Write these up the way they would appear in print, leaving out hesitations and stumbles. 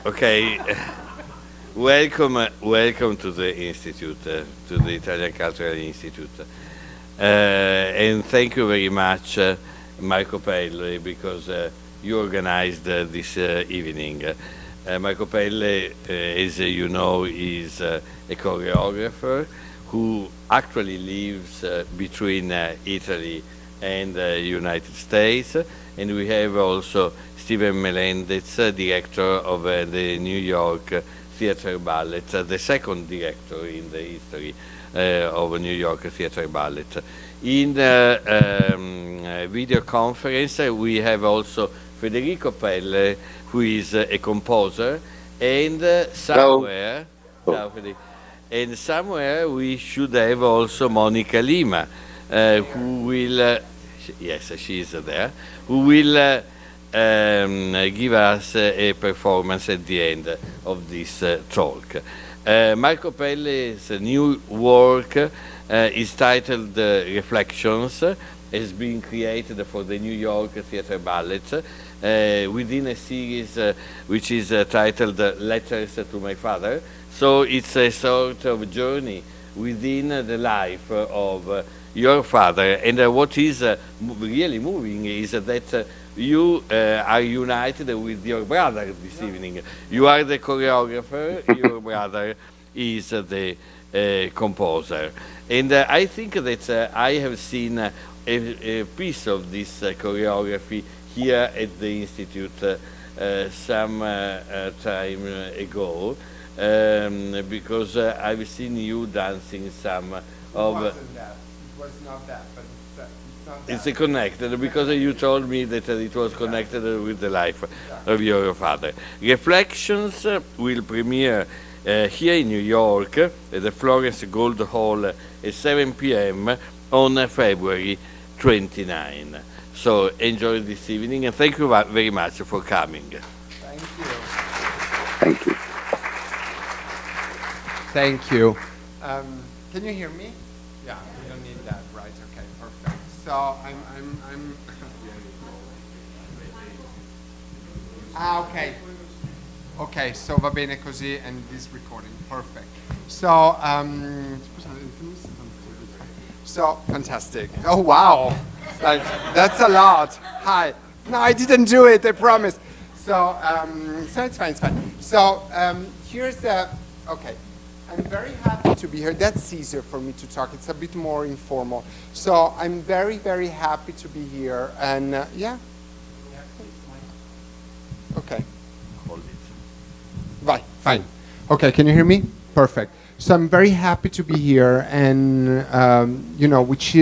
Okay, welcome to the institute, to the Italian Cultural Institute, and thank you very much, Marco Pelle, because you organized this evening. Marco Pelle, as you know, is a choreographer who actually lives between Italy and the United States, and we have also Steven Melendez, director of the New York Theatre Ballet, the second director in the history of New York Theatre Ballet. In video conference, we have also Federico Pelle, who is a composer, and somewhere, ciao, and somewhere we should have also Monica Lima, who will, yes, she is there, who will give us a performance at the end of this talk. Marco Pelle's new work is titled Reflections, has been created for the New York Theatre Ballet within a series which is titled Letters to My Father. So it's a sort of journey within the life of your father. And what is really moving is that you are united with your brother this evening. You are the choreographer, your brother is the composer. And I think that I have seen a piece of this choreography here at the Institute some time ago, because I've seen you dancing some of... It wasn't that. It was not that, but it's not that. It's connected, because you told me that it was connected with the life of your father. Reflections will premiere here in New York at the Florence Gold Hall at 7 p.m. on February 29. So enjoy this evening, and thank you very much for coming. Thank you. Thank you. Thank you. Can you hear me? Yeah, you don't need that, right? Okay, perfect. So I'm. Okay. Ok, so va bene così, and this recording, perfect. So, so fantastic. Oh wow, like, that's a lot. Hi. No, I didn't do it. I promise. So, so it's fine. It's fine. So here's the. Okay, I'm very happy to be here. That's easier for me to talk. It's a bit more informal. So I'm very happy to be here, and yeah. Okay. Right, fine. Okay, can you hear me? Perfect. So I'm very happy to be here, and you know, which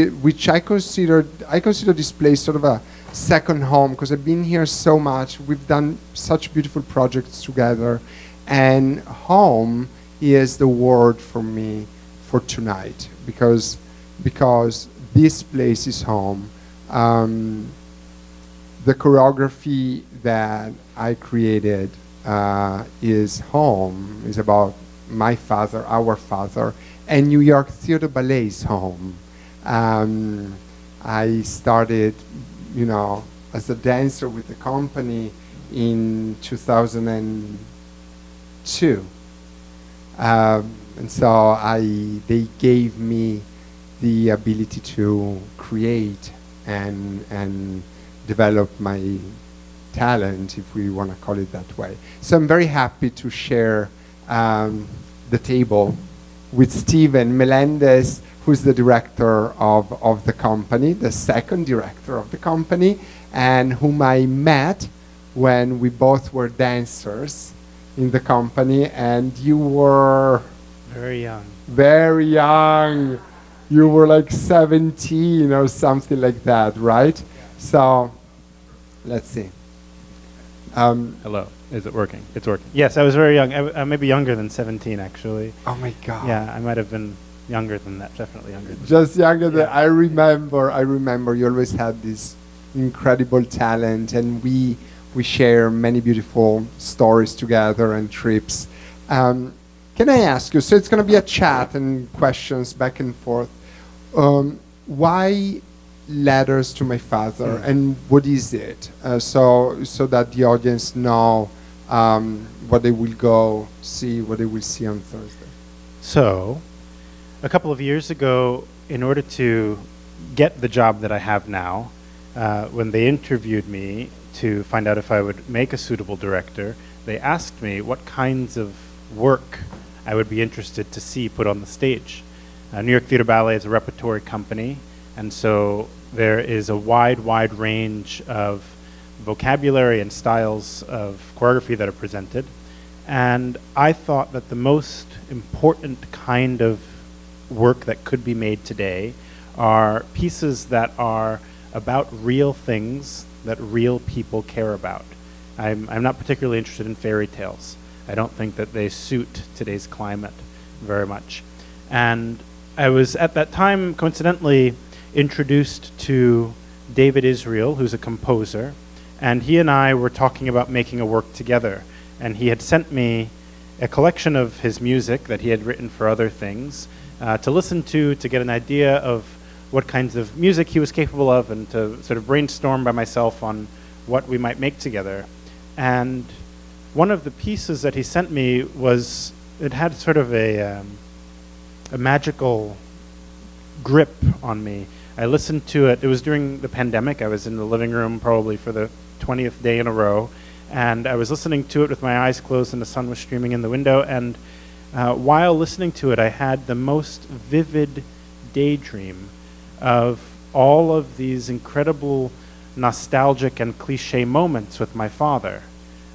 I consider this place sort of a second home, because I've been here so much. We've done such beautiful projects together, and home is the word for me for tonight, because this place is home. The choreography that I created is home, is about my father, our father, and New York Theatre Ballet is home. I started, you know, as a dancer with the company in 2002. And so they gave me the ability to create and develop my talent, if we want to call it that way. So I'm very happy to share the table with Steven Melendez, who's the director of the company, the second director of the company, and whom I met when we both were dancers in the company, and you were... Very young. Very young. You were like 17 or something like that, right? Yeah. So, let's see. Hello. Is it working? It's working. Yes, I was very young. I maybe younger than 17, actually. Oh my God. Yeah, I might have been younger than that. Definitely younger. Just younger than... I remember you always had this incredible talent, and we share many beautiful stories together and trips. Can I ask you, so it's going to be a chat and questions back and forth. Why Letters to My Father, and what is it? So that the audience know what they will go see, what they will see on Thursday. So, a couple of years ago, in order to get the job that I have now, when they interviewed me to find out if I would make a suitable director, they asked me what kinds of work I would be interested to see put on the stage. New York Theatre Ballet is a repertory company, and so there is a wide range of vocabulary and styles of choreography that are presented. And I thought that the most important kind of work that could be made today are pieces that are about real things that real people care about. I'm not particularly interested in fairy tales. I don't think that they suit today's climate very much. And I was at that time coincidentally introduced to David Israel, who's a composer, and he and I were talking about making a work together. And he had sent me a collection of his music that he had written for other things to listen to get an idea of what kinds of music he was capable of, and to sort of brainstorm by myself on what we might make together. And one of the pieces that he sent me was, it had sort of a magical grip on me. I listened to it. It was during the pandemic. I was in the living room probably for the 20th day in a row, and I was listening to it with my eyes closed and the sun was streaming in the window, and while listening to it, I had the most vivid daydream of all of these incredible nostalgic and cliche moments with my father.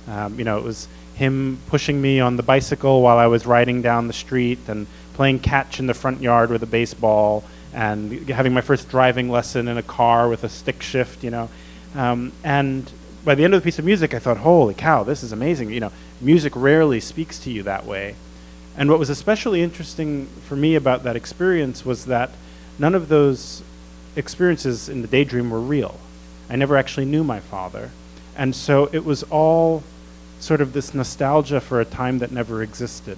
It was him pushing me on the bicycle while I was riding down the street, and playing catch in the front yard with a baseball, and having my first driving lesson in a car with a stick shift, and by the end of the piece of music, I thought, holy cow, this is amazing. Music rarely speaks to you that way. And what was especially interesting for me about that experience was that none of those experiences in the daydream were real. I never actually knew my father. And so it was all sort of this nostalgia for a time that never existed.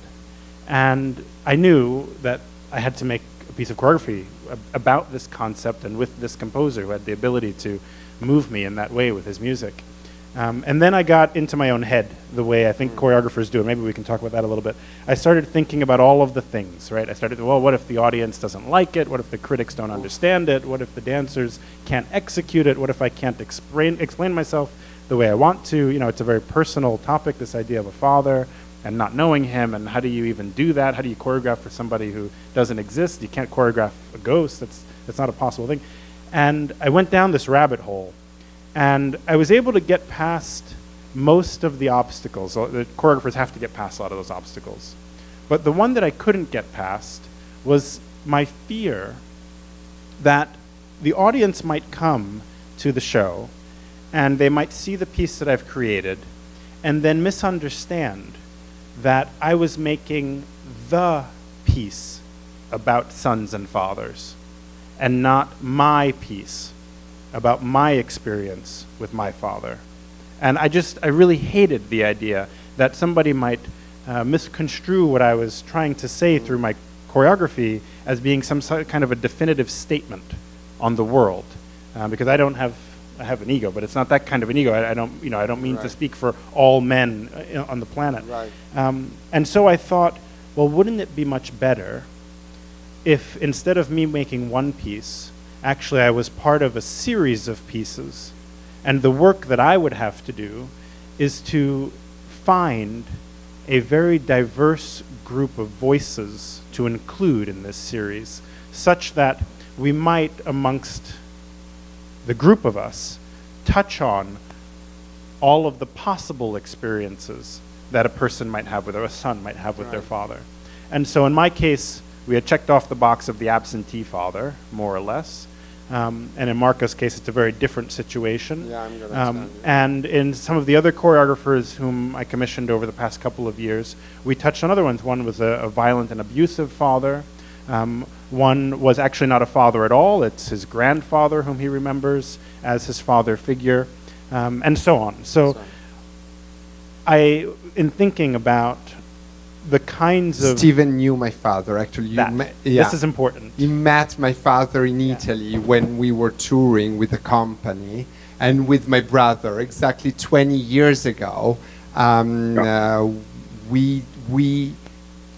And I knew that I had to make a piece of choreography about this concept and with this composer who had the ability to move me in that way with his music. And then I got into my own head, the way I think choreographers do, and maybe we can talk about that a little bit. I started thinking about all of the things, right? I started, well, what if the audience doesn't like it? What if the critics don't understand it? What if the dancers can't execute it? What if I can't explain myself the way I want to? It's a very personal topic, this idea of a father and not knowing him, and how do you even do that? How do you choreograph for somebody who doesn't exist? You can't choreograph a ghost. That's not a possible thing. And I went down this rabbit hole. And I was able to get past most of the obstacles. So the choreographers have to get past a lot of those obstacles. But the one that I couldn't get past was my fear that the audience might come to the show and they might see the piece that I've created and then misunderstand that I was making the piece about sons and fathers and not my piece about my experience with my father. And I really hated the idea that somebody might misconstrue what I was trying to say through my choreography as being some kind of a definitive statement on the world. Because I have an ego, but it's not that kind of an ego. I don't mean to speak for all men on the planet. Right. And so I thought, well, wouldn't it be much better if instead of me making one piece, actually I was part of a series of pieces, and the work that I would have to do is to find a very diverse group of voices to include in this series, such that we might, amongst the group of us, touch on all of the possible experiences that a person might have with, or a son might have with their father. And so in my case, we had checked off the box of the absentee father, more or less. And in Marco's case, it's a very different situation. Yeah, I'm gonna and in some of the other choreographers whom I commissioned over the past couple of years, we touched on other ones. One was a violent and abusive father. One was actually not a father at all. It's his grandfather whom he remembers as his father figure, and so on. So in thinking about the kinds of... Stephen knew my father, actually. This is important. He met my father in Italy when we were touring with the company, and with my brother exactly 20 years ago. We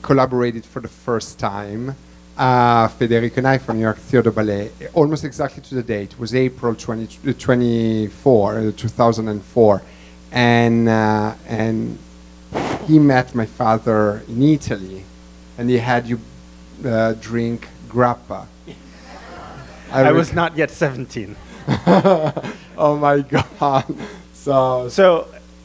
collaborated for the first time, Federico and I, from York Theatre Ballet, almost exactly to the date. It was April 24, 2004. And he met my father in Italy, and he had you drink grappa. I was not yet 17. Oh my God! So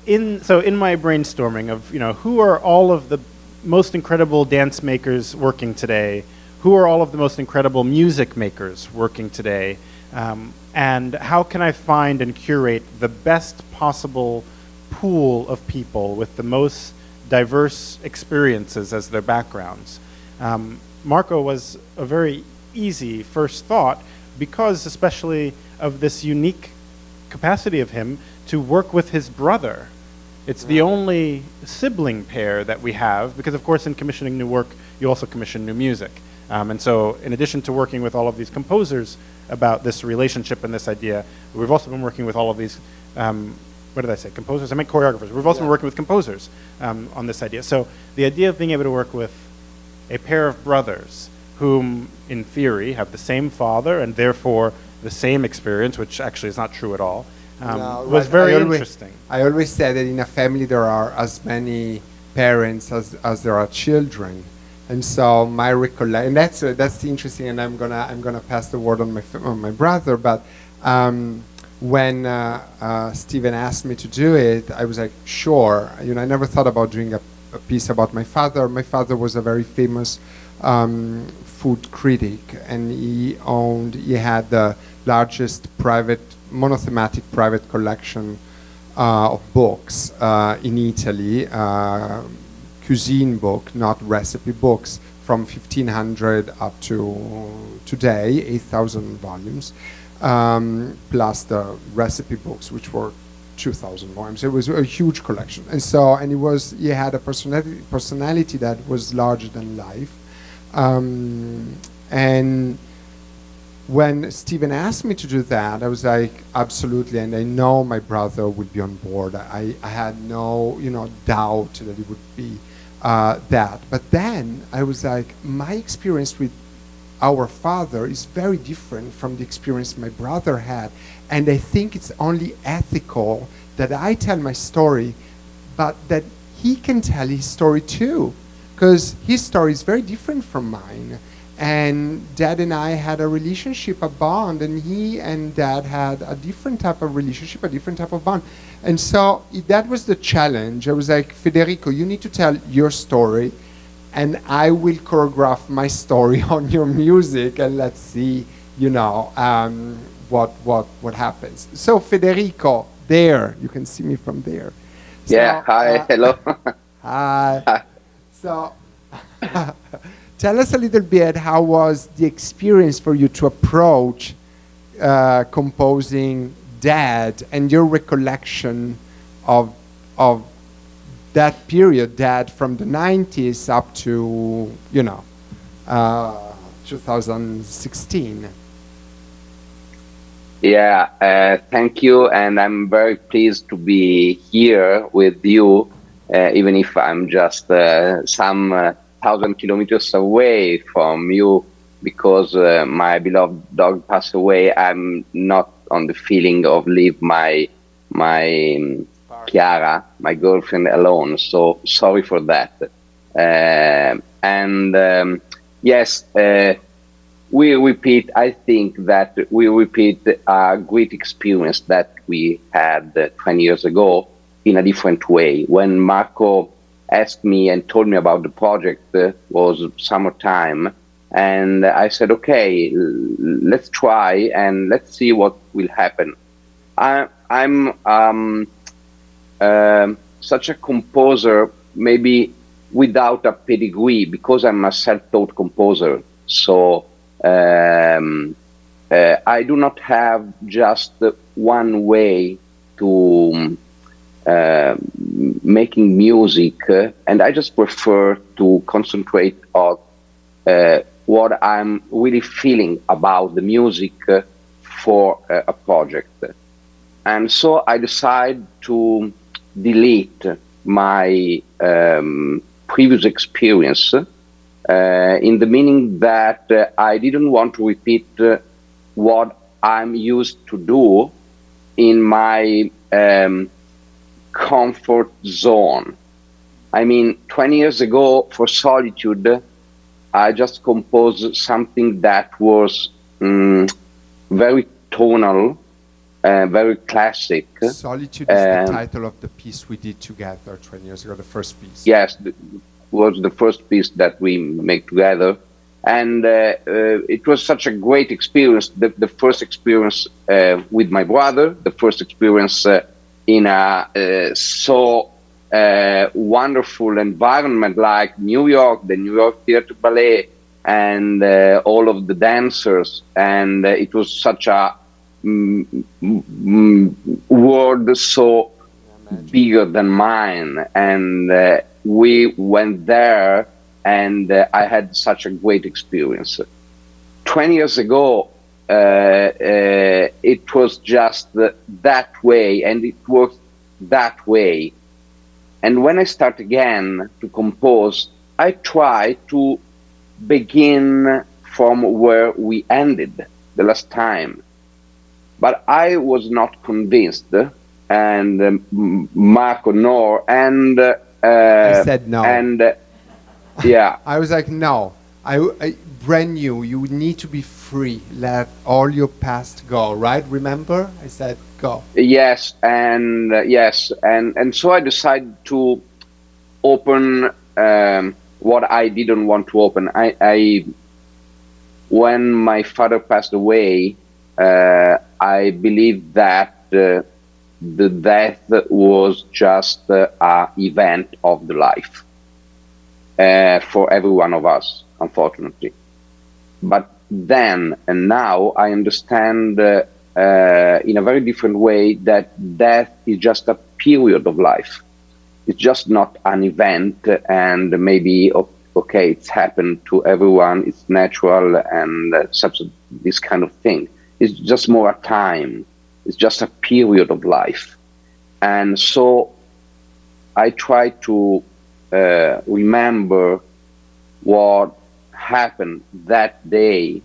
in my brainstorming of who are all of the most incredible dance makers working today, who are all of the most incredible music makers working today, and how can I find and curate the best possible pool of people with the most diverse experiences as their backgrounds. Marco was a very easy first thought, because especially of this unique capacity of him to work with his brother. It's the only sibling pair that we have, because of course in commissioning new work, you also commission new music. And so in addition to working with all of these composers about this relationship and this idea, we've also been working with all of these, what did I say, composers? I meant choreographers. We've also been working with composers on this idea. So the idea of being able to work with a pair of brothers whom, in theory, have the same father and therefore the same experience, which actually is not true at all, was very interesting. I always say that in a family there are as many parents as there are children, and so my recollection, and that's interesting. And I'm gonna pass the word on my brother. But when Stephen asked me to do it, I was like, sure. I never thought about doing a piece about my father. My father was a very famous food critic, and he had the largest monothematic private collection of books in Italy, cuisine book, not recipe books, from 1500 up to today, 8,000 volumes, plus the recipe books, which were 2,000 volumes. It was a huge collection, and he had a personality that was larger than life. And when Stephen asked me to do that, I was like, absolutely, and I know my brother would be on board. I had no doubt that it would be that. But then I was like, my experience with our father is very different from the experience my brother had, and I think it's only ethical that I tell my story, but that he can tell his story too, because his story is very different from mine. And Dad and I had a relationship, a bond, and he and Dad had a different type of relationship, a different type of bond. And so that was the challenge. I was like, Federico, you need to tell your story, and I will choreograph my story on your music, and let's see, what happens. So Federico, there, you can see me from there. Yeah, hi, hello. Hi. Hi. So tell us a little bit, how was the experience for you to approach composing Dad, and your recollection of that period, Dad, from the 90s up to 2016? Yeah, thank you, and I'm very pleased to be here with you, even if I'm just some 1,000 kilometers away from you, because my beloved dog passed away. I'm not on the feeling of leave my Chiara, my girlfriend, alone. So sorry for that. Yes, we repeat. I think that we repeat a great experience that we had 20 years ago in a different way. When Marco asked me and told me about the project, was summertime, and I said, okay, let's try and let's see what will happen. I'm such a composer, maybe without a pedigree, because I'm a self-taught composer. So I do not have just one way to making music, and I just prefer to concentrate on what I'm really feeling about the music for a project. And so I decided to delete my previous experience, in the meaning that I didn't want to repeat what I'm used to do in my comfort zone. I mean, 20 years ago, for Solitude, I just composed something that was very tonal, very classic. Solitude is the title of the piece we did together 20 years ago, the first piece. Yes, was the first piece that we make together. And it was such a great experience, the first experience with my brother, the first experience in a so wonderful environment like New York, the New York Theatre Ballet, and all of the dancers. And it was such a world so bigger than mine. And we went there, and I had such a great experience. 20 years ago, it was just that way, and it worked that way. And when I start again to compose, I try to begin from where we ended the last time. But I was not convinced, and Marco nor, and I said no. And yeah, I was like, no, I brand new. You need to be free. Let all your past go. Right? Remember? I said go. Yes, and and so I decided to open what I didn't want to open. I when my father passed away, I believed that the death was just an event of the life for every one of us, unfortunately. But then and now I understand in a very different way that death is just a period of life. It's just not an event, and maybe okay, it's happened to everyone, it's natural, and this kind of thing. It's just more a time. It's just a period of life. And so I try to remember what happened that day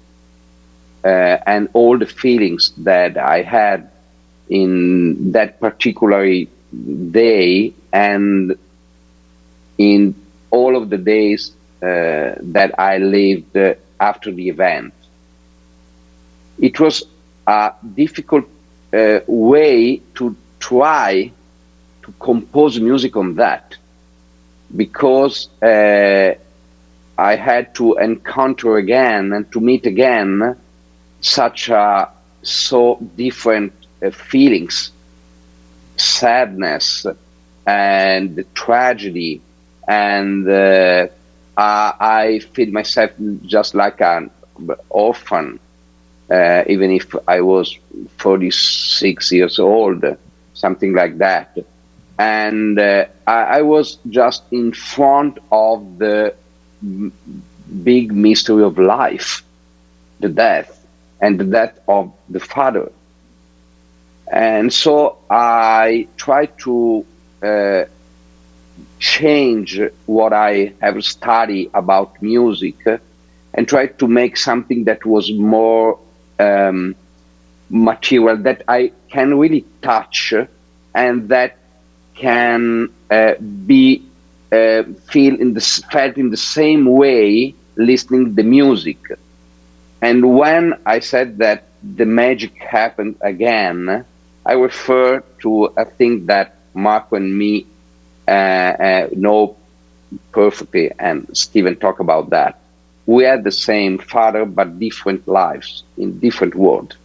and all the feelings that I had in that particular day and in all of the days that I lived after the event. It was a difficult way to try to compose music on that, because I had to encounter again and to meet again such so different feelings, sadness and tragedy, and I feel myself just like an orphan, even if I was 46 years old, something like that. And I was just in front of the big mystery of life, the death, and the death of the father. And so I tried to change what I have studied about music and tried to make something that was more material, that I can really touch and that can be felt in the same way listening to the music. And when I said that the magic happened again, I refer to a thing that Marco and me know perfectly, and Stephen talked about that. We had the same father, but different lives in different worlds.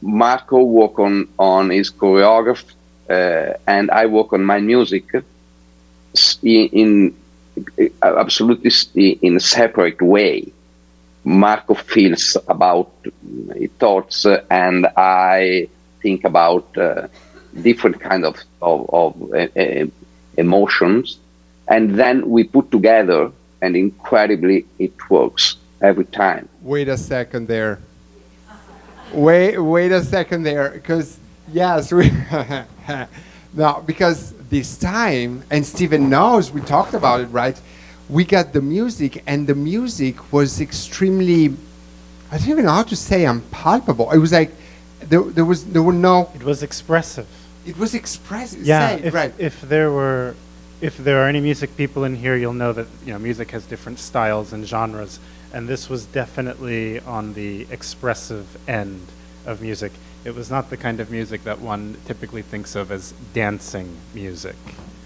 Marco worked on his choreography, and I work on my music in absolutely in a separate way. Marco feels about his thoughts, and I think about different kind of emotions, and then we put together, and incredibly it works every time. Wait a second there. Wait a second there, because yes, no, because this time, and Steven knows, we talked about it, right? We got the music, and the music was extremely, I don't even know how to say, unpalpable. It was like, there were no... It was expressive. It was expressive. Yeah, right. If there are any music people in here, you'll know that music has different styles and genres, and this was definitely on the expressive end of music. It was not the kind of music that one typically thinks of as dancing music.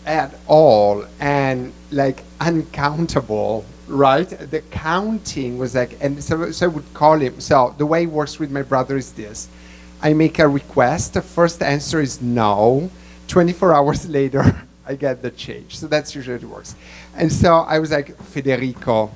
At all, and like uncountable, right? The counting was like, and so I would call him. So the way it works with my brother is this: I make a request. The first answer is no. 24 hours later, I get the change. So that's usually how it works. And so I was like, Federico,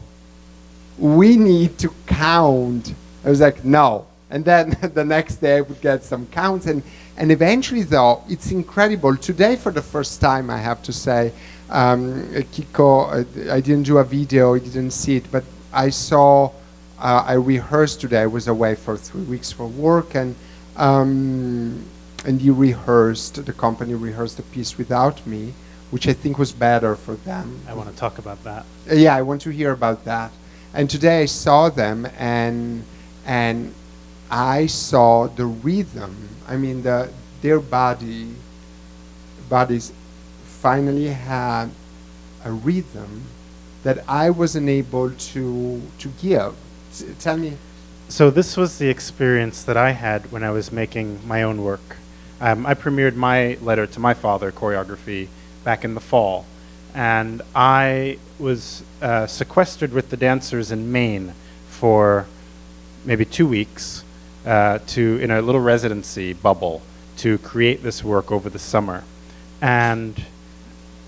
we need to count. I was like, no. And then the next day I would get some counts. And eventually, though, it's incredible. Today, for the first time, I have to say, Kiko, I didn't do a video, you didn't see it, but I saw, I rehearsed today. I was away for 3 weeks for work, and you rehearsed, the company rehearsed the piece without me, which I think was better for them. I want to talk about that. Yeah, I want to hear about that. And today I saw them, and I saw the rhythm. I mean, their bodies finally had a rhythm that I wasn't able to give. Tell me. So this was the experience that I had when I was making my own work. I premiered my letter to my father, choreography, back in the fall. And I was sequestered with the dancers in Maine for maybe 2 weeks in a little residency bubble to create this work over the summer. And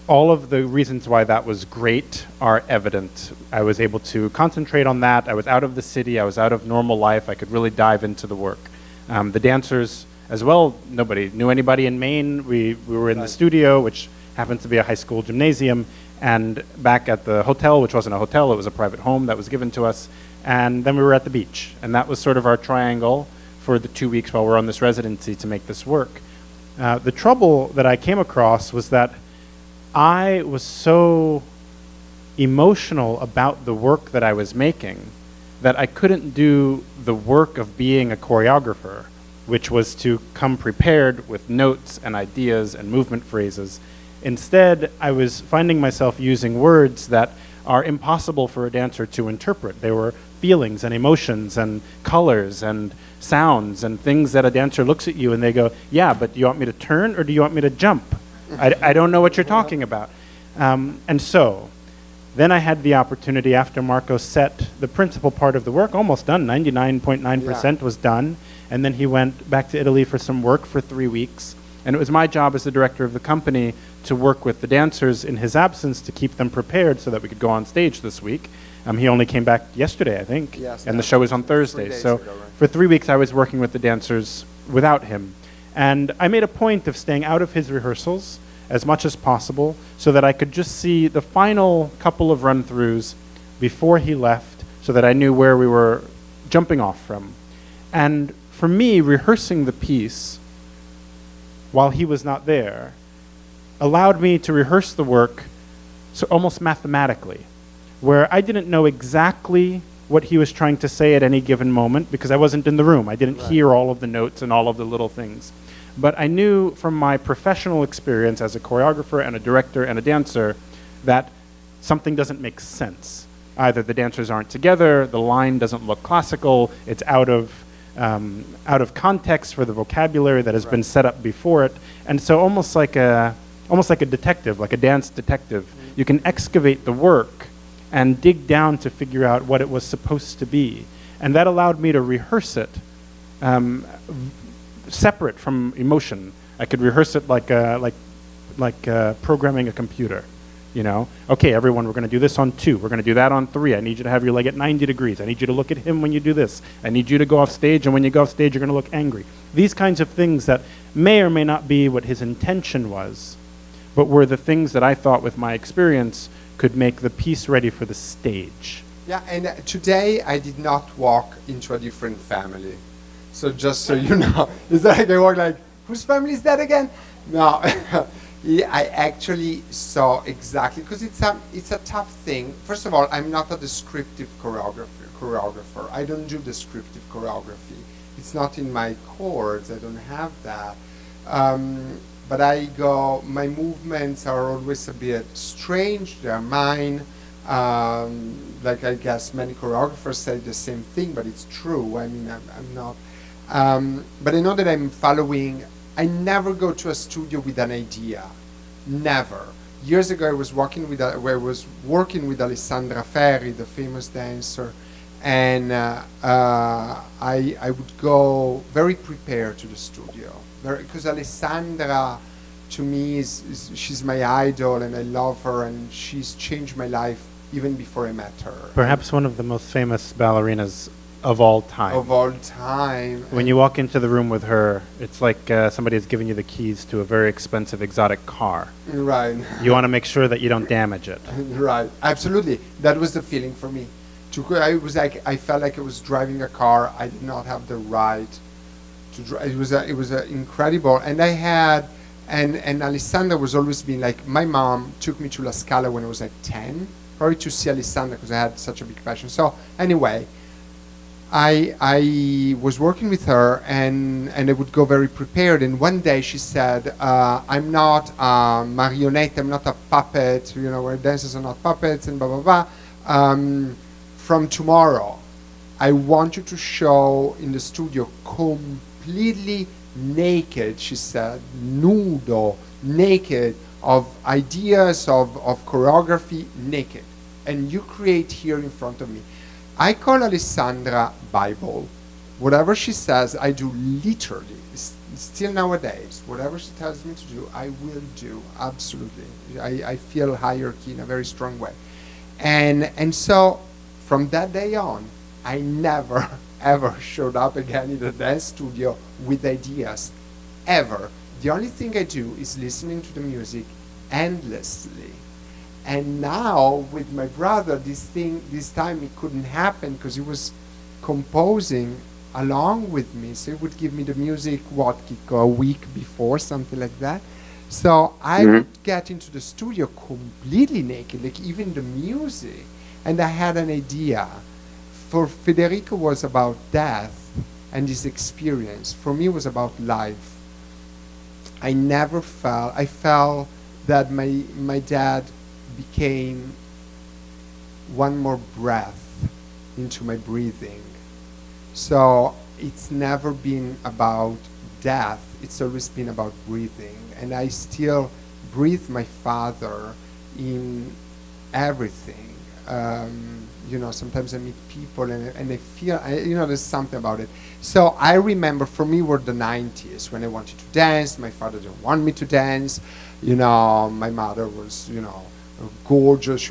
all of the reasons why that was great are evident. I was able to concentrate on that. I was out of the city. I was out of normal life. I could really dive into the work. The dancers as well, nobody knew anybody in Maine. We were in the studio, which happened to be a high school gymnasium, and back at the hotel, which wasn't a hotel, it was a private home that was given to us. And then we were at the beach. And that was sort of our triangle for the 2 weeks while we were on this residency to make this work. The trouble that I came across was that I was so emotional about the work that I was making that I couldn't do the work of being a choreographer, which was to come prepared with notes and ideas and movement phrases. Instead, I was finding myself using words that are impossible for a dancer to interpret. They were feelings and emotions and colors and sounds and things that a dancer looks at you and they go, yeah, but do you want me to turn or do you want me to jump? I don't know what you're talking about. And so then I had the opportunity, after Marco set the principal part of the work, almost done, 99.9% was done, and then he went back to Italy for some work for 3 weeks. And it was my job as the director of the company to work with the dancers in his absence to keep them prepared so that we could go on stage this week. He only came back yesterday, I think, yes, and the show is on Thursday. So ago, right? for 3 weeks I was working with the dancers without him. And I made a point of staying out of his rehearsals as much as possible so that I could just see the final couple of run-throughs before he left so that I knew where we were jumping off from. And for me, rehearsing the piece while he was not there allowed me to rehearse the work so almost mathematically, where I didn't know exactly what he was trying to say at any given moment because I wasn't in the room. I didn't hear all of the notes and all of the little things. But I knew from my professional experience as a choreographer and a director and a dancer that something doesn't make sense. Either the dancers aren't together, the line doesn't look classical, it's out of context for the vocabulary that has been set up before it. And so almost like a detective, like a dance detective, you can excavate the work and dig down to figure out what it was supposed to be. And that allowed me to rehearse it separate from emotion. I could rehearse it like programming a computer. You know, okay, everyone, we're going to do this on 2. We're going to do that on 3. I need you to have your leg at 90 degrees. I need you to look at him when you do this. I need you to go off stage, and when you go off stage, you're going to look angry. These kinds of things that may or may not be what his intention was, but were the things that I thought with my experience could make the piece ready for the stage. Yeah, and today I did not walk into a different family. So just so you know, it's like I walk like, whose family is that again? No. Yeah, I actually saw exactly, because it's a tough thing. First of all, I'm not a descriptive choreographer. I don't do descriptive choreography. It's not in my chords. I don't have that. But my movements are always a bit strange. They're mine. Like I guess many choreographers say the same thing, but it's true. I mean, I'm not. But I know that I'm following. I never go to a studio with an idea. Never. Years ago, I was working with Alessandra Ferri, the famous dancer, and I would go very prepared to the studio, because Alessandra, to me, she's my idol, and I love her, and she's changed my life even before I met her. Perhaps one of the most famous ballerinas of all time. Of all time. When you walk into the room with her, it's like somebody has given you the keys to a very expensive exotic car. Right. You want to make sure that you don't damage it. Right. Absolutely. That was the feeling for me. I felt like I was driving a car. I did not have the right to drive. It was incredible. And I had, and Alessandra was always being like, my mom took me to La Scala when I was like 10, probably to see Alessandra because I had such a big passion. So anyway, I was working with her, and I would go very prepared. And one day she said, I'm not a marionette, I'm not a puppet, where dancers are not puppets, and blah, blah, blah. From tomorrow, I want you to show in the studio completely naked, she said, nudo, naked, of ideas, of choreography, naked. And you create here in front of me. I call Alessandra Bible. Whatever she says, I do literally. Still nowadays, whatever she tells me to do, I will do, absolutely. I feel hierarchy in a very strong way. And so, from that day on, I never, ever showed up again in the dance studio with ideas, ever. The only thing I do is listening to the music endlessly. And now, with my brother, this time it couldn't happen because he was composing along with me. So he would give me the music, Kiko, a week before, something like that. So I would get into the studio completely naked, like even the music. And I had an idea. For Federico was about death and his experience. For me, it was about life. I felt that my dad became one more breath into my breathing. So it's never been about death, it's always been about breathing. And I still breathe my father in everything. Sometimes I meet people and I feel, there's something about it. So I remember, for me, were the 90s when I wanted to dance. My father didn't want me to dance. My mother was, gorgeous.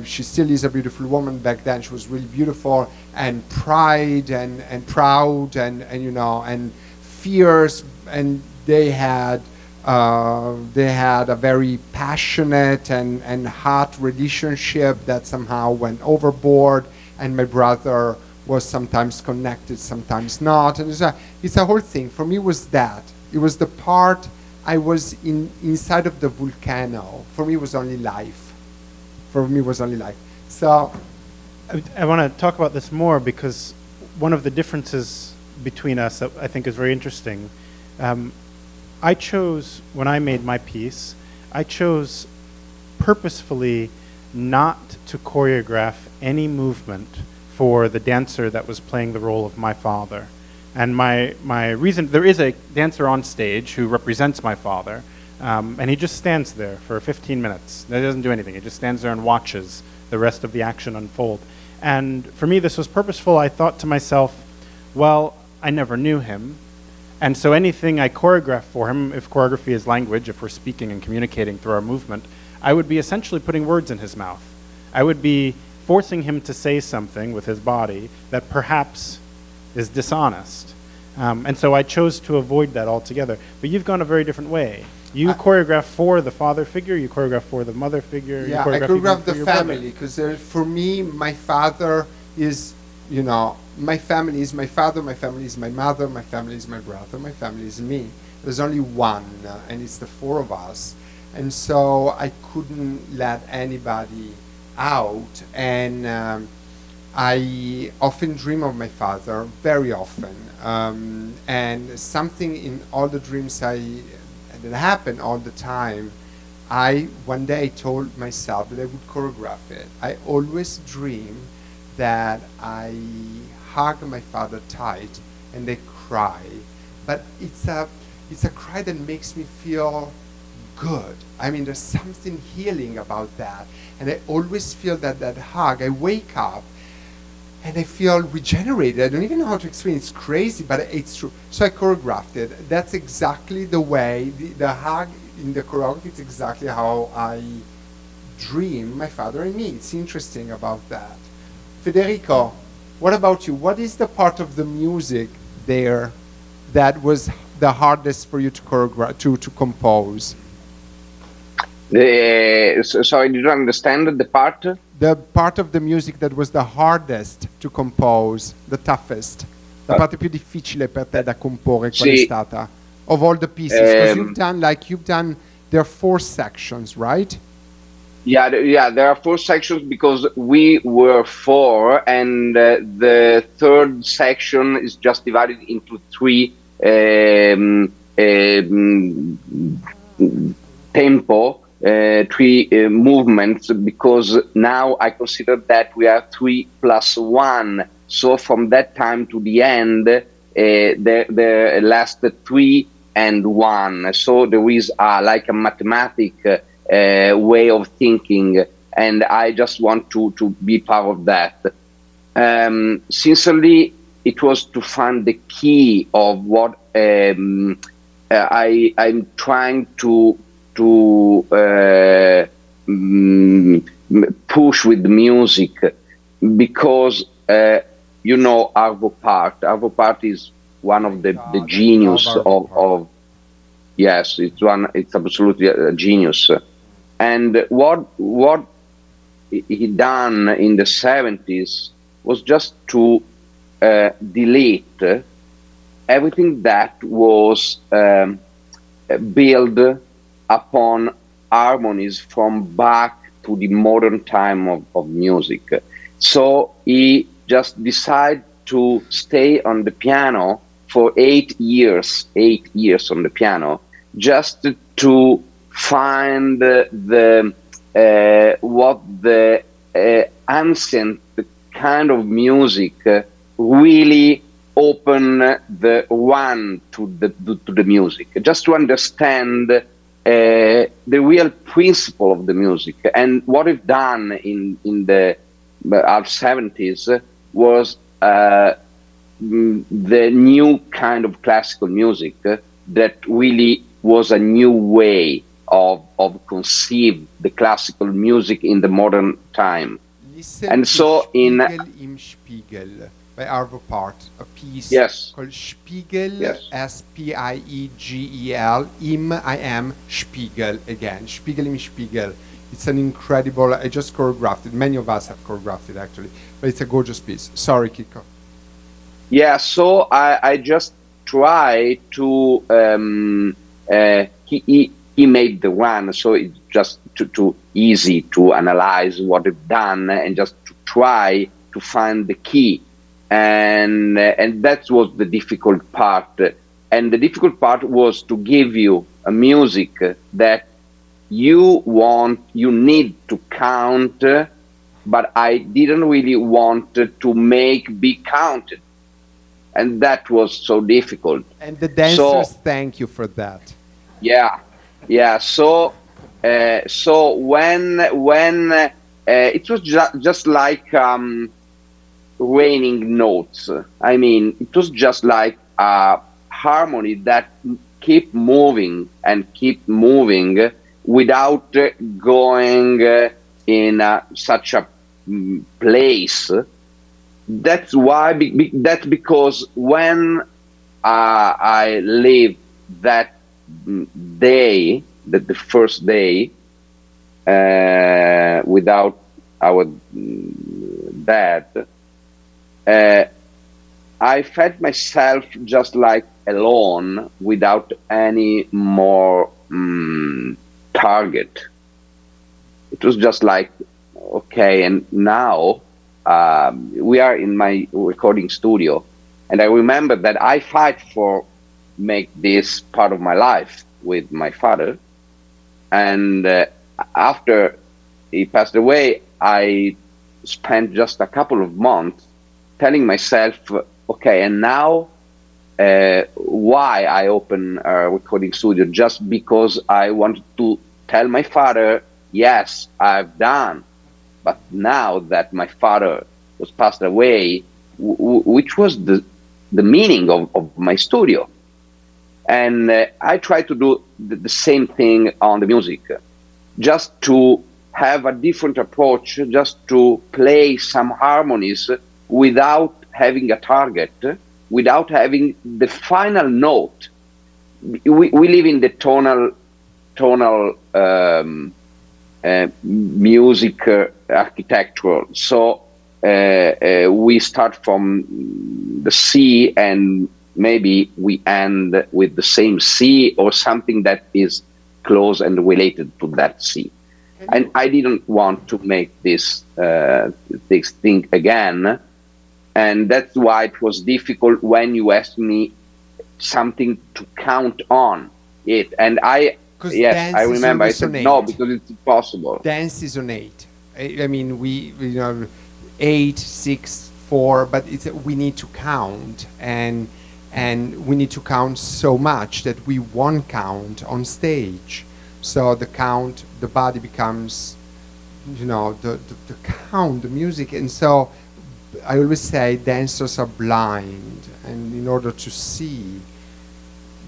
She still is a beautiful woman. Back then she was really beautiful and pride and proud and fierce. And they had a very passionate and hot relationship that somehow went overboard. And my brother was sometimes connected, sometimes not. And it's a whole thing. For me, it was that. It was the part I was inside of the volcano. For me, it was only life. So I want to talk about this more because one of the differences between us that I think is very interesting. I chose, when I made my piece, I chose purposefully not to choreograph any movement for the dancer that was playing the role of my father. And my reason, there is a dancer on stage who represents my father, and he just stands there for 15 minutes. He doesn't do anything. He just stands there and watches the rest of the action unfold. And for me, this was purposeful. I thought to myself, well, I never knew him. And so anything I choreograph for him, if choreography is language, if we're speaking and communicating through our movement, I would be essentially putting words in his mouth. I would be forcing him to say something with his body that perhaps is dishonest. And so I chose to avoid that altogether. But you've gone a very different way. You choreograph for the father figure, you choreograph for the mother figure. Yeah, I choreograph the family, because for me, my father is, my family is my father, my family is my mother, my family is my brother, my family is me. There's only one, and it's the four of us. and so I couldn't let anybody out. And I often dream of my father, very often, and something in all the dreams that happen all the time. I one day told myself that I would choreograph it. I always dream that I hug my father tight and they cry, but it's a cry that makes me feel good. I mean, there's something healing about that, and I always feel that hug. I wake up and I feel regenerated. I don't even know how to explain. It's crazy, but it's true. So I choreographed it. That's exactly the way the hug in the choreography. It's exactly how I dream my father and me. It's interesting about that. Federico, what about you? What is the part of the music there that was the hardest for you to choreograph, to compose? Sorry, did you understand the part? The part of the music that was the hardest to compose, the toughest, la parte più difficile per te da comporre, qual è stata? Of all the pieces, because you've done, there are 4 sections, right? Yeah, there are 4 sections because we were 4, and the third section is just divided into 3 tempo. 3 movements, because now I consider that we are 3 plus 1. So from that time to the end, the last 3 and 1. So there is like a mathematic way of thinking, and I just want to be part of that. Sincerely, it was to find the key of what I'm trying to push with music, because Arvo Part is one of the genius of yes, it's absolutely a genius. And what he done in the 70s was just to delete everything that was built upon harmonies from back to the modern time of music. So he just decided to stay on the piano for 8 years on the piano, just to find what the ancient kind of music really open the one to the music, just to understand the real principle of the music. And what we've done in the 70s was the new kind of classical music that really was a new way of conceive the classical music in the modern time. Listen and so Spiegel im Spiegel by Arvo Part, a piece called Spiegel, Spiegel, im, I am, Spiegel again, Spiegel im Spiegel. It's an incredible, I just choreographed it, many of us have choreographed it actually, but it's a gorgeous piece. Sorry, Kiko. Yeah, so I just try to, he made the one, so it's just too easy to analyze what it's done and just to try to find the key. And that was the difficult part. And the difficult part was to give you a music that you need to count, but I didn't really want to make be counted. And that was so difficult. And the dancers thank you for that. Yeah. So when it was just like raining notes. I mean, it was just like a harmony that keep moving without going in such a place. That's why. That's because when I lived that day, the first day, without our dad, I felt myself just like alone, without any more target. It was just like, okay, and now we are in my recording studio, and I remember that I fight for make this part of my life with my father, and after he passed away, I spent just a couple of months telling myself, okay, and now why I open a recording studio? Just because I wanted to tell my father, yes, I've done. But now that my father was passed away, which was the meaning of my studio. And I try to do the same thing on the music, just to have a different approach, just to play some harmonies without having a target, without having the final note. We live in the tonal music architecture. So we start from the C and maybe we end with the same C or something that is close and related to that C. And I didn't want to make this thing again. And that's why it was difficult when you asked me something to count on it. And I remember I said no, because it's impossible. Dance is innate. I mean, we 8, 6, 4, but we need to count, and we need to count so much that we won't count on stage. So the body becomes, the count, the music, and so I always say dancers are blind, and in order to see,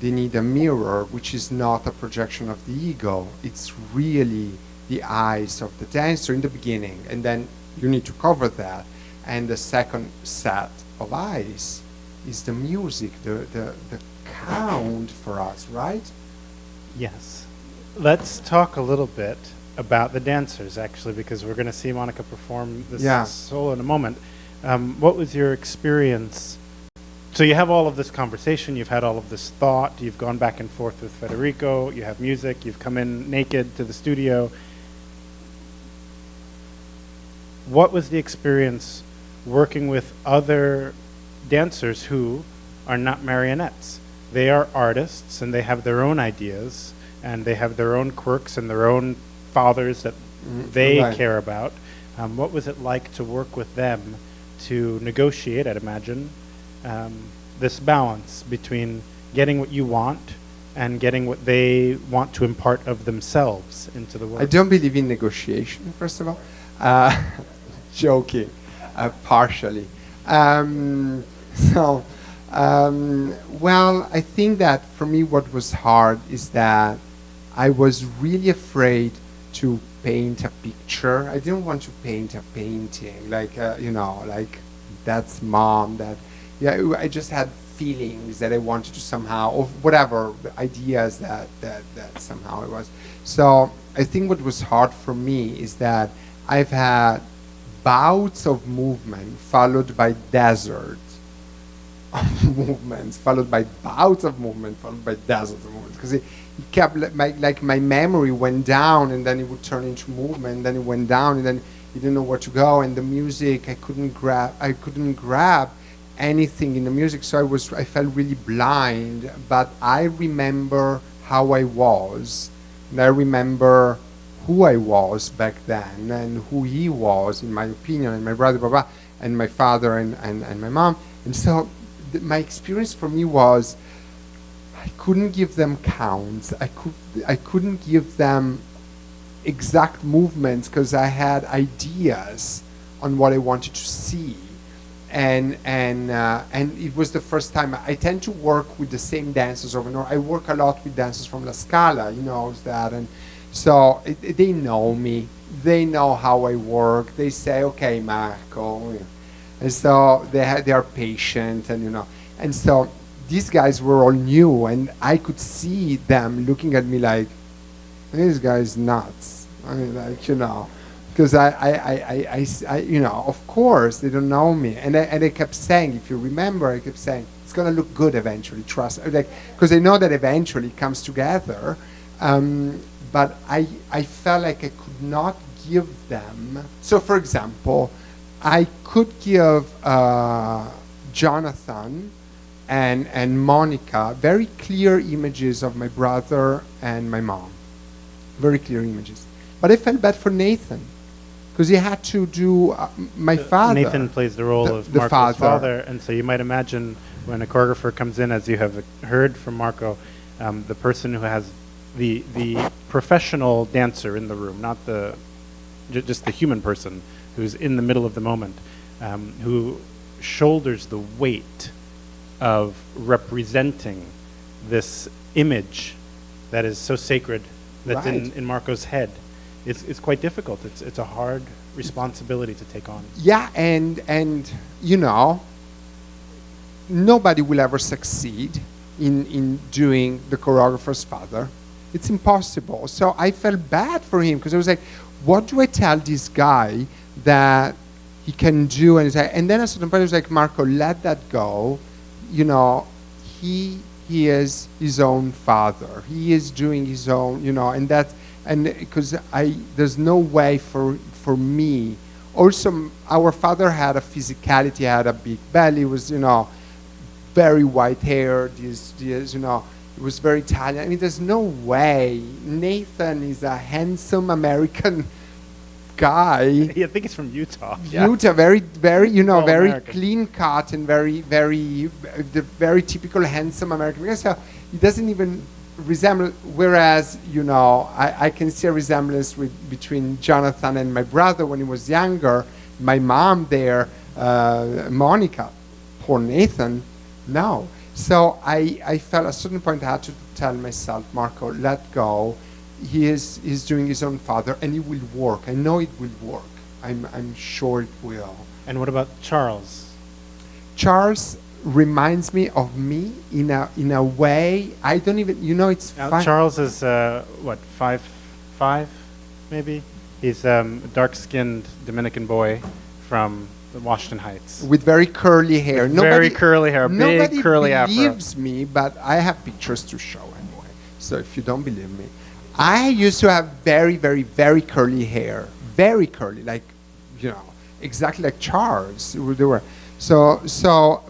they need a mirror, which is not a projection of the ego. It's really the eyes of the dancer in the beginning, and then you need to cover that. And the second set of eyes is the music, the count for us, right? Yes. Let's talk a little bit about the dancers, actually, because we're going to see Monica perform this solo in a moment. What was your experience? So you have all of this conversation, you've had all of this thought, you've gone back and forth with Federico, you have music, you've come in naked to the studio. What was the experience working with other dancers who are not marionettes? They are artists and they have their own ideas and they have their own quirks and their own fathers that they care about. What was it like to work with them to negotiate, I'd imagine, this balance between getting what you want and getting what they want to impart of themselves into the work? I don't believe in negotiation, first of all. Joking, partially. Well, I think that for me what was hard is that I was really afraid to paint a picture. I didn't want to paint a painting, like that's mom, I just had feelings that I wanted to somehow, or whatever, ideas that somehow it was. So I think what was hard for me is that I've had bouts of movement followed by desert of movements, followed by bouts of movement, followed by desert of movements, because it kept my memory went down and then it would turn into movement, and then it went down and then you didn't know where to go, and the music I couldn't grab anything in the music, so I felt really blind. But I remember how I was, and I remember who I was back then and who he was, in my opinion, and my brother, and my father and my mom. And so my experience for me was I couldn't give them counts. I couldn't give them exact movements because I had ideas on what I wanted to see. And it was the first time. I tend to work with the same dancers over and over. I work a lot with dancers from La Scala, that, and so they know me. They know how I work. They say, "Okay, Marco," and so they are patient, and so these guys were all new, and I could see them looking at me like, "This guy's nuts." I mean, because I of course they don't know me, and I kept saying, if you remember, I kept saying it's gonna look good eventually. Trust, because I know that eventually it comes together. but I felt like I could not give them. So, for example, I could give Jonathan and Monica very clear images of my brother and my mom, very clear images. But I felt bad for Nathan, because he had to do my father. Nathan plays the role of the Marco's father, and so you might imagine when a choreographer comes in, as you have heard from Marco, the person who has the professional dancer in the room, not just the human person who's in the middle of the moment, who shoulders the weight of representing this image that is so sacred that's Right. in Marco's head. It's quite difficult. It's a hard responsibility to take on. Yeah, and you know, nobody will ever succeed in doing the choreographer's father. It's impossible. So I felt bad for him, because I was like, what do I tell this guy that he can do? And then at a certain point I was like, Marco, let that go. You know, he is his own father. He is doing his own, you know, and because there's no way for me. Also, our father had a physicality, had a big belly, was, you know, very white hair, this, you know, it was very Italian. I mean, there's no way. Nathan is a handsome American guy. Yeah, I think it's from Utah. Utah, very, you know, All very American. clean cut and the very typical handsome American guy. So he doesn't even resemble. Whereas, you know, I can see a resemblance between Jonathan and my brother when he was younger. My mom there, Monica, poor Nathan, no. So I felt at a certain point I had to tell myself, Marco, let go. He's doing his own father, and it will work. I know it will work. I'm sure it will. And what about Charles? Charles reminds me of me in a way I don't even, you know, it's Now, fun. Charles is what, 5'5", maybe? He's a dark-skinned Dominican boy from the Washington Heights. With very curly hair. Very curly hair, nobody big curly afro. believes me, but I have pictures to show anyway. So if you don't believe me, I used to have very, very, very curly hair, very curly, like, you know, exactly like Charles. They were. So,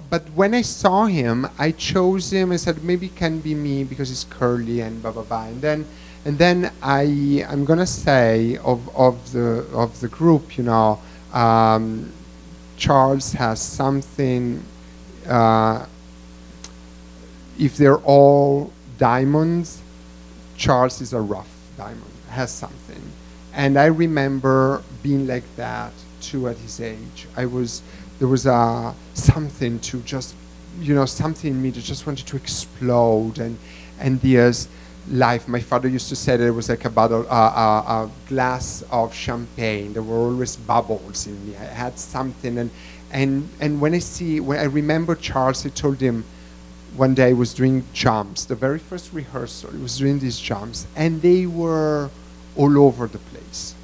but when I saw him, I chose him. I said maybe it can be me because he's curly and blah blah blah. And then I'm gonna say of the group, you know, Charles has something. If they're all diamonds, Charles is a rough diamond, has something. And I remember being like that too at his age. There was something to just, you know, something in me that just wanted to explode. And there's life. My father used to say that it was like a glass of champagne. There were always bubbles in me. I had something. And when I remember Charles, I told him, one day I was doing jumps, the very first rehearsal, I was doing these jumps, and they were all over the place.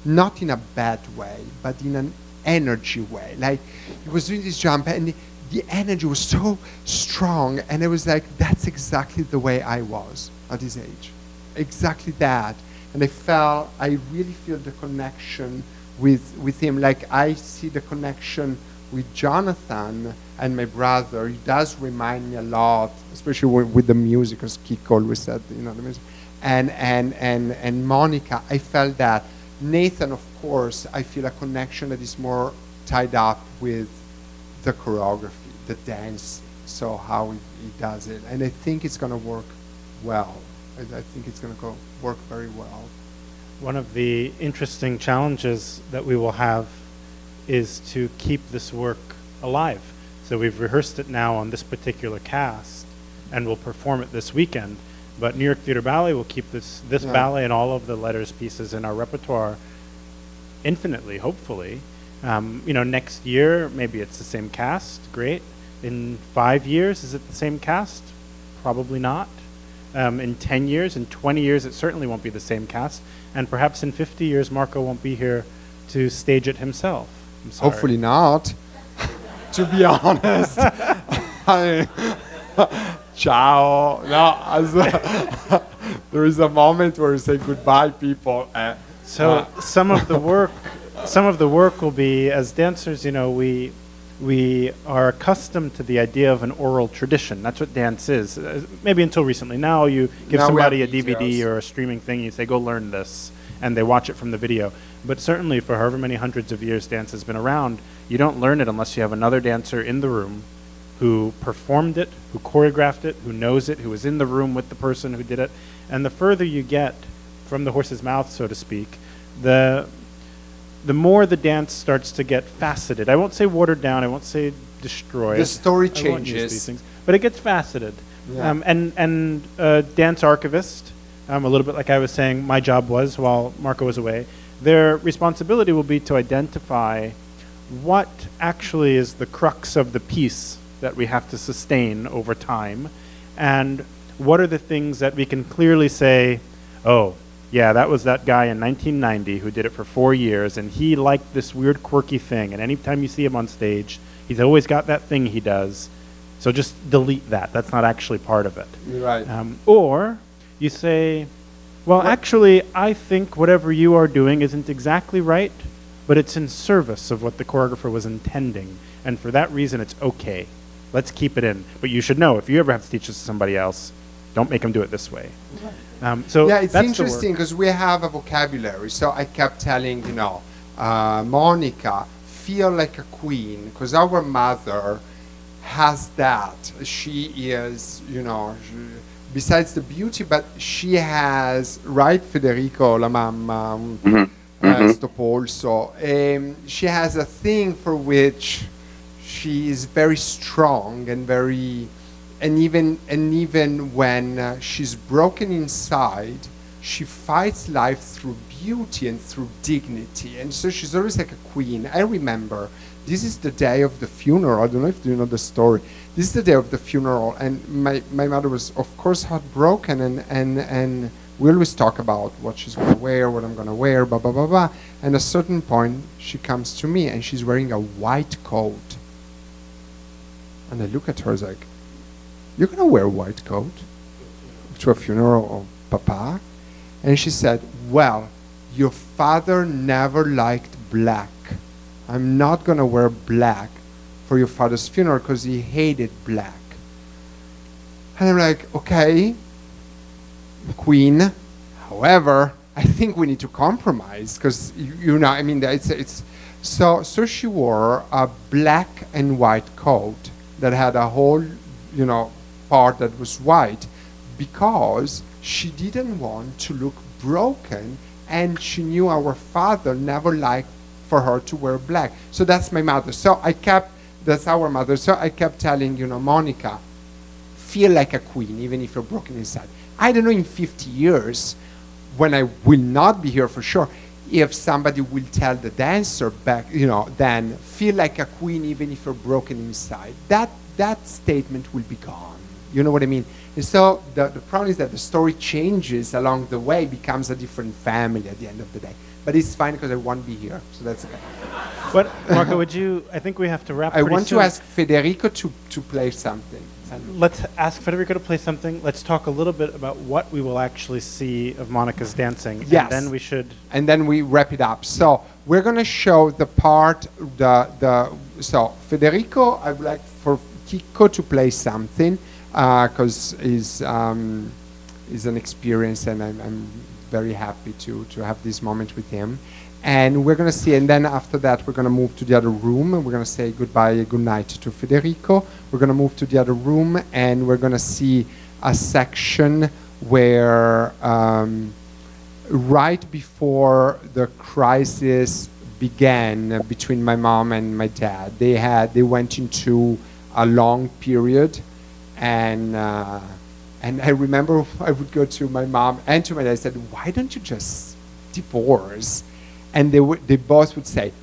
Not in a bad way, but in an energy way. Like, he was doing this jump, and the energy was so strong, and I was like, that's exactly the way I was at his age. Exactly that. And I really feel the connection with him. Like, I see the connection with Jonathan and my brother. It does remind me a lot, especially with the music, because Kiko always said, you know, the music. And Monica, I felt that. Nathan, of course, I feel a connection that is more tied up with the choreography, the dance, so how he does it. And I think it's going to work well. I think it's going to work very well. One of the interesting challenges that we will have is to keep this work alive. So we've rehearsed it now on this particular cast, and we'll perform it this weekend. But New York Theatre Ballet will keep this ballet and all of the letters pieces in our repertoire infinitely, hopefully. You know, next year, maybe it's the same cast, great. In 5 years, is it the same cast? Probably not. In 10 years, in 20 years, it certainly won't be the same cast. And perhaps in 50 years, Marco won't be here to stage it himself. I'm sorry. Hopefully not, to be honest. Ciao. No, there is a moment where you say goodbye, people. So some of the work will be, as dancers, you know, we are accustomed to the idea of an oral tradition. That's what dance is. Maybe until recently. Now you give Now we somebody a have DVD videos. or a streaming thing, you say, go learn this, and they watch it from the video. But certainly for however many hundreds of years dance has been around, you don't learn it unless you have another dancer in the room who performed it, who choreographed it, who knows it, who was in the room with the person who did it. And the further you get from the horse's mouth, so to speak, the more the dance starts to get faceted. I won't say watered down, I won't say destroyed. The story I won't use changes. these things, but it gets faceted. Yeah. And dance archivist, a little bit like I was saying, my job was while Marco was away, their responsibility will be to identify what actually is the crux of the piece that we have to sustain over time, and what are the things that we can clearly say, oh, yeah, that was that guy in 1990 who did it for 4 years, and he liked this weird quirky thing, and anytime you see him on stage, he's always got that thing he does, so just delete that. That's not actually part of it. You're right. Or you say, well, actually, I think whatever you are doing isn't exactly right, but it's in service of what the choreographer was intending, and for that reason, it's okay. Let's keep it in. But you should know, if you ever have to teach this to somebody else, don't make them do it this way. So yeah, it's that's interesting because we have a vocabulary. So I kept telling, you know, Monica, feel like a queen, because our mother has that. She is, you know, besides the beauty, but she has, right, Federico, la mamma, sto polso. She has a thing for which she is very strong and very, and even when she's broken inside, she fights life through beauty and through dignity, and so she's always like a queen. I remember this is the day of the funeral. I don't know if you know the story. This is the day of the funeral, and my mother was of course heartbroken, and we always talk about what she's gonna wear, what I'm gonna wear, blah blah blah blah. And at a certain point, she comes to me and she's wearing a white coat, and I look at her as like, you're gonna wear a white coat to a funeral of Papa? And she said, well, your father never liked black. I'm not gonna wear black for your father's funeral because he hated black. And I'm like, okay, Queen. However, I think we need to compromise because you know, I mean, it's so she wore a black and white coat that had a whole, you know, part that was white because she didn't want to look broken, and she knew our father never liked for her to wear black. So that's my mother. So that's our mother. So I kept telling, you know, Monica, feel like a queen even if you're broken inside. I don't know in 50 years when I will not be here for sure, if somebody will tell the dancer back, you know, then feel like a queen even if you're broken inside. That statement will be gone. You know what I mean? And so the problem is that the story changes along the way, becomes a different family at the end of the day. But it's fine because I won't be here, so that's okay. But Marco, I think we have to wrap I pretty want soon. to ask Federico to play something. Let's ask Federico to play something. Let's talk a little bit about what we will actually see of Monica's dancing. Yes. And then we should... And then we wrap it up. So we're going to show the part, so Federico, I would like for Kiko to play something because is an experience, and I'm very happy to have this moment with him. And we're going to see, and then after that, we're going to move to the other room, and we're going to say goodbye, good night to Federico. We're going to move to the other room, and we're going to see a section where right before the crisis began between my mom and my dad, they went into a long period, and I remember I would go to my mom and to my dad. I said, "Why don't you just divorce?" And they both would say,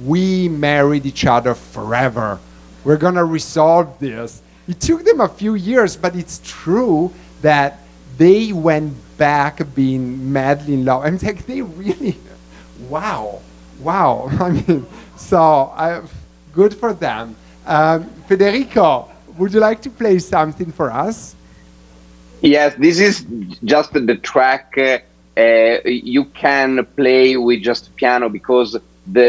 "We married each other forever. We're gonna resolve this." It took them a few years, but it's true that they went back being madly in love. I'm like, they really, wow. I mean, so good for them. Federico, would you like to play something for us? Yes, this is just the track. You can play with just piano because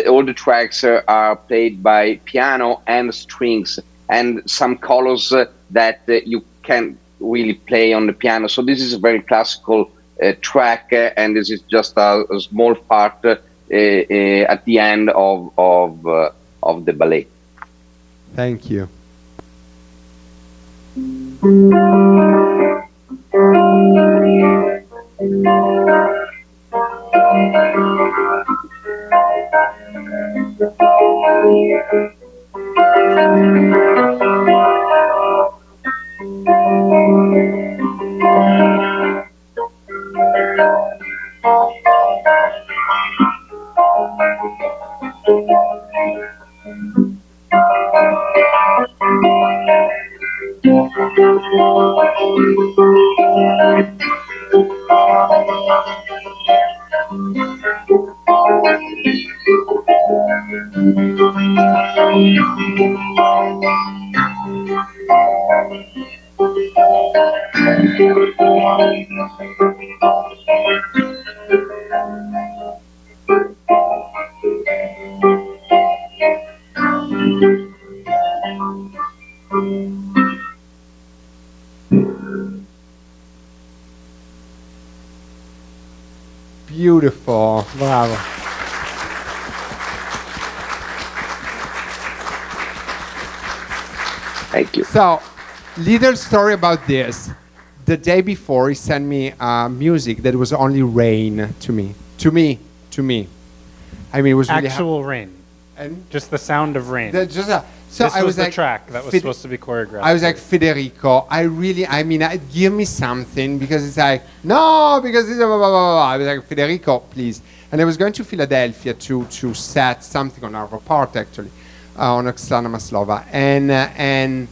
all the tracks are played by piano and strings and some colors that you can really play on the piano. So this is a very classical track, and this is just a small part at the end of the ballet. Thank you. Beautiful. Bravo. Thank you. So, little story about this. The day before, he sent me music that was only rain to me. To me. I mean, it was really Actual rain. and Just the sound of rain. so This I was was the like, track that was Fede- supposed to be choreographed. I was like, Federico, give me something, because it's like, no, because it's blah, blah, blah, blah. I was like, Federico, please. And I was going to Philadelphia to set something on our part, actually, on Oksana Maslova. And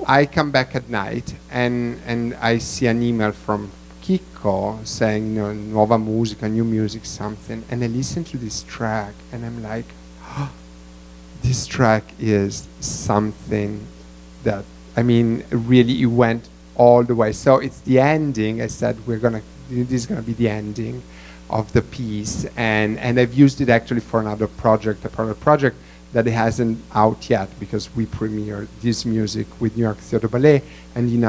I come back at night, and I see an email from Kiko saying, nuova musica, new music, something. And I listen to this track, and I'm like, this track is something that, I mean, really, it went all the way. So it's the ending. I said, this is gonna be the ending of the piece, and I've used it actually for another project, a private project that it hasn't out yet, because we premiered this music with New York Theatre Ballet, and in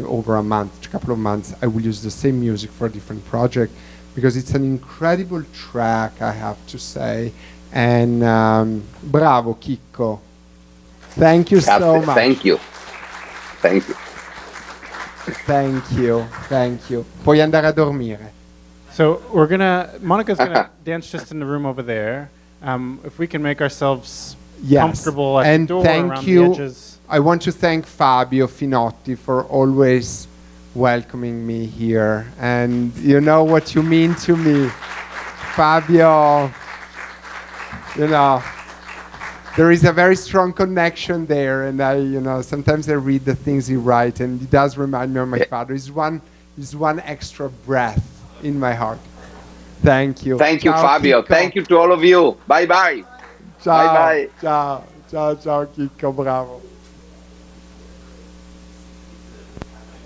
over a couple of months, I will use the same music for a different project, because it's an incredible track, I have to say. And bravo, Kiko. Thank you so much. Thank you. Thank you. Thank you. Thank you. Puoi andare a dormire. So Monica's gonna dance just in the room over there. If we can make ourselves comfortable at and the door thank around you. the edges. I want to thank Fabio Finotti for always welcoming me here. And you know what you mean to me. Fabio, there is a very strong connection there. And sometimes I read the things he writes, and he does remind me of my father. He's one extra breath in my heart. Thank you. Thank you, Ciao, Fabio. Kiko. Thank you to all of you. Bye-bye. Ciao. Bye-bye. Ciao, Kiko, bravo.